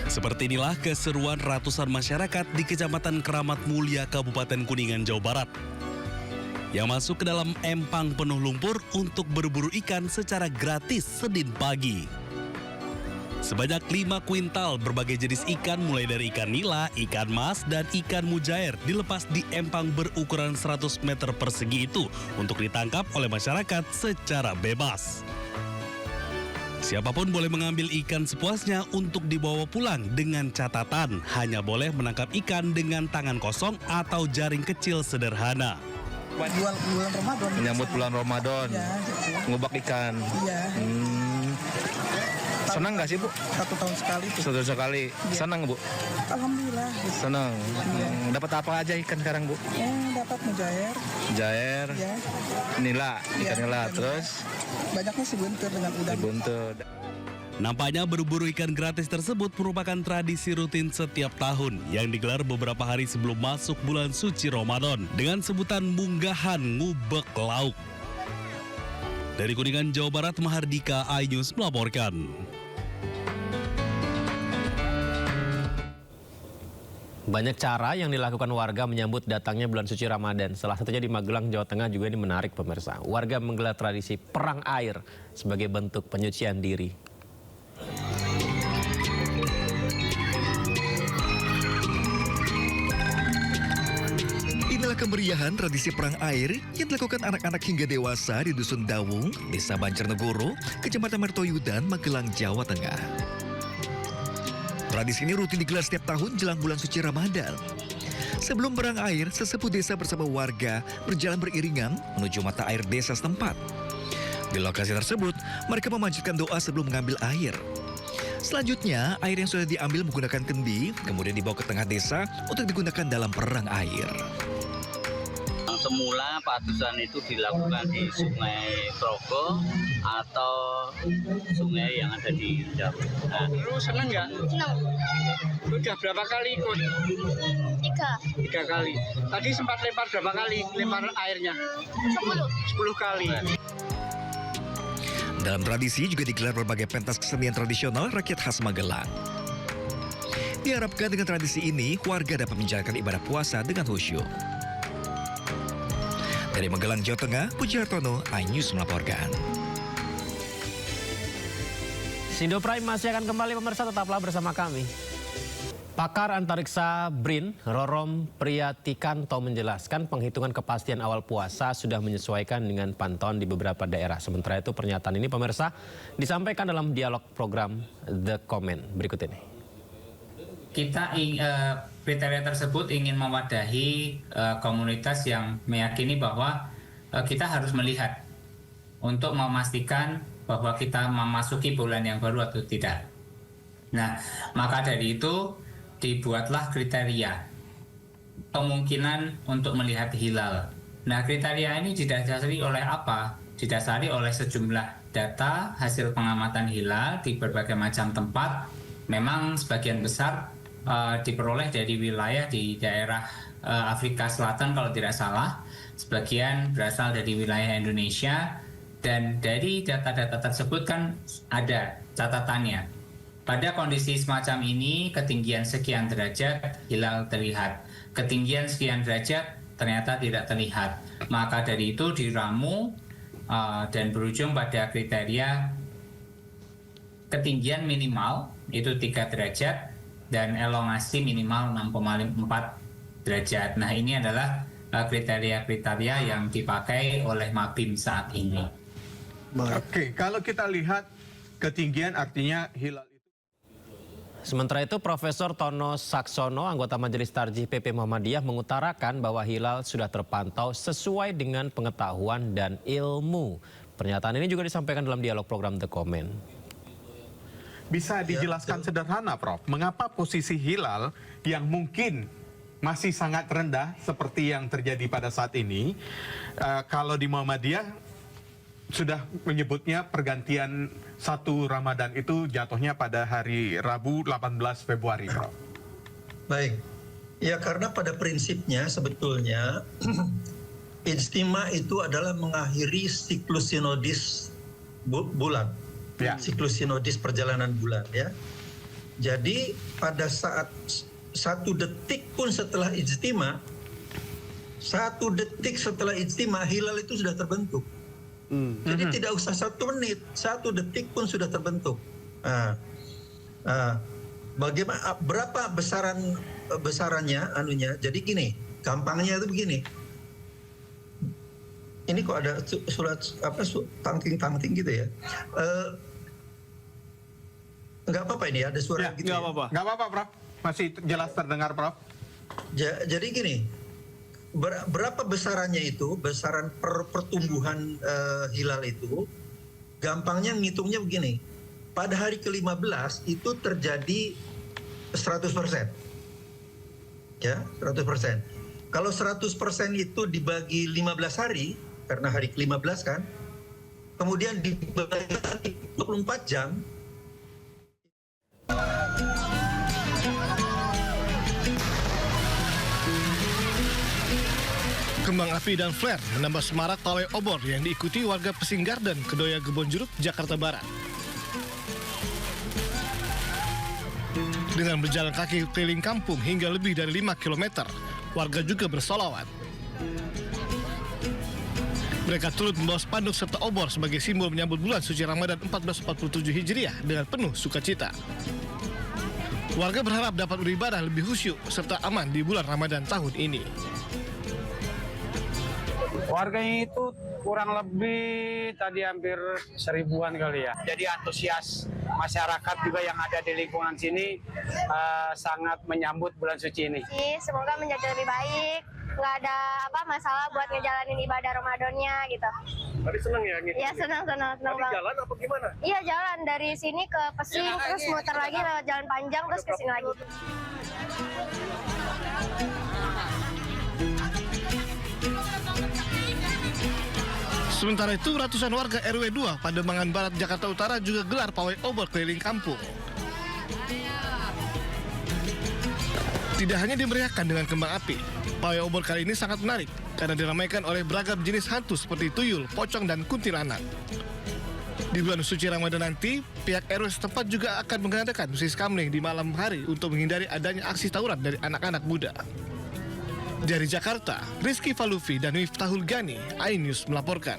Seperti inilah keseruan ratusan masyarakat di Kecamatan Keramat Mulia, Kabupaten Kuningan, Jawa Barat, yang masuk ke dalam empang penuh lumpur untuk berburu ikan secara gratis Senin pagi. Sebanyak 5 kuintal berbagai jenis ikan mulai dari ikan nila, ikan mas, dan ikan mujair dilepas di empang berukuran 100 meter persegi itu untuk ditangkap oleh masyarakat secara bebas. Siapapun boleh mengambil ikan sepuasnya untuk dibawa pulang dengan catatan hanya boleh menangkap ikan dengan tangan kosong atau jaring kecil sederhana. Bulan Ramadan. Menyambut bulan Ramadan. Ya, gitu. Ngubak ikan. Iya. Senang nggak sih, Bu? 1 tahun sekali tuh. 1 tahun sekali. Iya. Senang, Bu? Alhamdulillah. Gitu. Senang. Iya. Dapat apa aja ikan sekarang, Bu? Dapat mujair. Jair, Ya. nila, ikan nila, terus Banyaknya si buntir dengan udang. buntut. Nampaknya berburu ikan gratis tersebut merupakan tradisi rutin setiap tahun yang digelar beberapa hari sebelum masuk bulan suci Ramadan dengan sebutan munggahan ngubek lauk. Dari Kuningan, Jawa Barat, Mahardika, iNews melaporkan. Banyak cara yang dilakukan warga menyambut datangnya bulan suci Ramadan. Salah satunya di Magelang, Jawa Tengah juga ini menarik pemirsa. Warga menggelar tradisi perang air sebagai bentuk penyucian diri. Inilah kemeriahan tradisi perang air yang dilakukan anak-anak hingga dewasa di Dusun Dawung, Desa Banjarnegoro, Kecamatan Mertoyudan, Magelang, Jawa Tengah. Tradisi ini rutin digelar setiap tahun jelang bulan suci Ramadan. Sebelum perang air, sesepuh desa bersama warga berjalan beriringan menuju mata air desa setempat. Di lokasi tersebut, mereka memanjatkan doa sebelum mengambil air. Selanjutnya, air yang sudah diambil menggunakan kendi, kemudian dibawa ke tengah desa untuk digunakan dalam perang air. Semula patusan itu dilakukan di Sungai Progo atau sungai yang ada di Jawa. Nah, Lu seneng nggak? Senang. Udah berapa kali ikut? 3. 3 kali. Tadi sempat lempar berapa kali? Lempar airnya? 10 kali. Dalam tradisi juga digelar berbagai pentas kesenian tradisional rakyat khas Magelang. Diharapkan dengan tradisi ini, warga dapat menjalankan ibadah puasa dengan khusyuk. Dari Magelang, Jawa Tengah, Puji Hartono, iNews melaporkan. Sindo Prime masih akan kembali pemirsa, tetaplah bersama kami. Pakar antariksa BRIN, Rorom Priyatikanto menjelaskan penghitungan kepastian awal puasa sudah menyesuaikan dengan pantauan di beberapa daerah. Sementara itu pernyataan ini pemirsa disampaikan dalam dialog program The Comment berikut ini. Kita kriteria tersebut ingin mewadahi komunitas yang meyakini bahwa kita harus melihat untuk memastikan bahwa kita memasuki bulan yang baru atau tidak. Nah, maka dari itu dibuatlah kriteria kemungkinan untuk melihat hilal. Nah, kriteria ini didasari oleh apa? Didasari oleh sejumlah data hasil pengamatan hilal di berbagai macam tempat. Memang sebagian besar diperoleh dari wilayah di daerah Afrika Selatan kalau tidak salah, sebagian berasal dari wilayah Indonesia, dan dari data-data tersebut kan ada catatannya. Pada kondisi semacam ini, ketinggian sekian derajat hilal terlihat, ketinggian sekian derajat ternyata tidak terlihat. Maka dari itu diramu dan berujung pada kriteria ketinggian minimal itu 3 derajat dan elongasi minimal 6,4 derajat. Nah, ini adalah kriteria-kriteria yang dipakai oleh Mabim saat ini. Oke, kalau kita lihat ketinggian artinya hilal itu. Sementara itu Profesor Tono Saksono, anggota Majelis Tarjih PP Muhammadiyah, mengutarakan bahwa hilal sudah terpantau sesuai dengan pengetahuan dan ilmu. Pernyataan ini juga disampaikan dalam dialog program The Comment. Bisa dijelaskan sederhana, Prof, mengapa posisi hilal yang mungkin masih sangat rendah seperti yang terjadi pada saat ini, kalau di Muhammadiyah sudah menyebutnya pergantian 1 Ramadan itu jatuhnya pada hari Rabu 18 Februari, Prof. Baik, ya karena pada prinsipnya sebetulnya ijtima itu adalah mengakhiri siklus sinodis bulan. Ya. siklus sinodis perjalanan bulan ya. Jadi pada saat 1 detik pun setelah ijtima, 1 detik setelah ijtima hilal itu sudah terbentuk. Jadi tidak usah 1 menit, 1 detik pun sudah terbentuk. Bagaimana berapa besarannya anunya? Jadi gini, gampangnya itu begini. Ini kok ada surat tangting gitu ya? Nggak apa-apa ini ada suara gitu. Nggak apa-apa, Prof. Masih jelas terdengar, Prof. Jadi gini, berapa besarannya itu? Besaran pertumbuhan hilal itu? Gampangnya ngitungnya begini. Pada hari ke-15 itu terjadi 100%. Ya, 100%. Kalau 100% itu dibagi 15 hari, karena hari ke-15 kan, kemudian dibagi 24 jam, Kembang api dan flare menambah semarak pawai obor yang diikuti warga Pesing Garden, Kedoya Kebonjeruk, Jakarta Barat. Dengan berjalan kaki keliling kampung hingga lebih dari 5 km, warga juga bersolawat. Mereka turut membawa spanduk serta obor sebagai simbol menyambut bulan suci Ramadan 1447 Hijriah dengan penuh sukacita. Warga berharap dapat beribadah lebih khusyuk serta aman di bulan Ramadan tahun ini. Warganya itu kurang lebih tadi hampir 1000-an kali ya. Jadi antusias masyarakat juga yang ada di lingkungan sini sangat menyambut bulan suci ini. Semoga menjadi lebih baik, nggak ada masalah buat ngejalanin ibadah Ramadannya gitu. Tadi senang ya? Iya senang banget. Jalan apa gimana? Iya jalan dari sini ke Pesing, terus muter lagi lewat jalan panjang, terus ke sini lagi. Sementara itu, ratusan warga RW 2 Pademangan Barat, Jakarta Utara juga gelar pawai obor keliling kampung. Tidak hanya dimeriahkan dengan kembang api, pawai obor kali ini sangat menarik karena diramaikan oleh beragam jenis hantu seperti tuyul, pocong, dan kuntilanak. Di bulan suci Ramadan nanti, pihak RW setempat juga akan mengadakan sis kamling di malam hari untuk menghindari adanya aksi tawuran dari anak-anak muda. Dari Jakarta, Rizky Falufi dan Miftahul Gani, iNews melaporkan.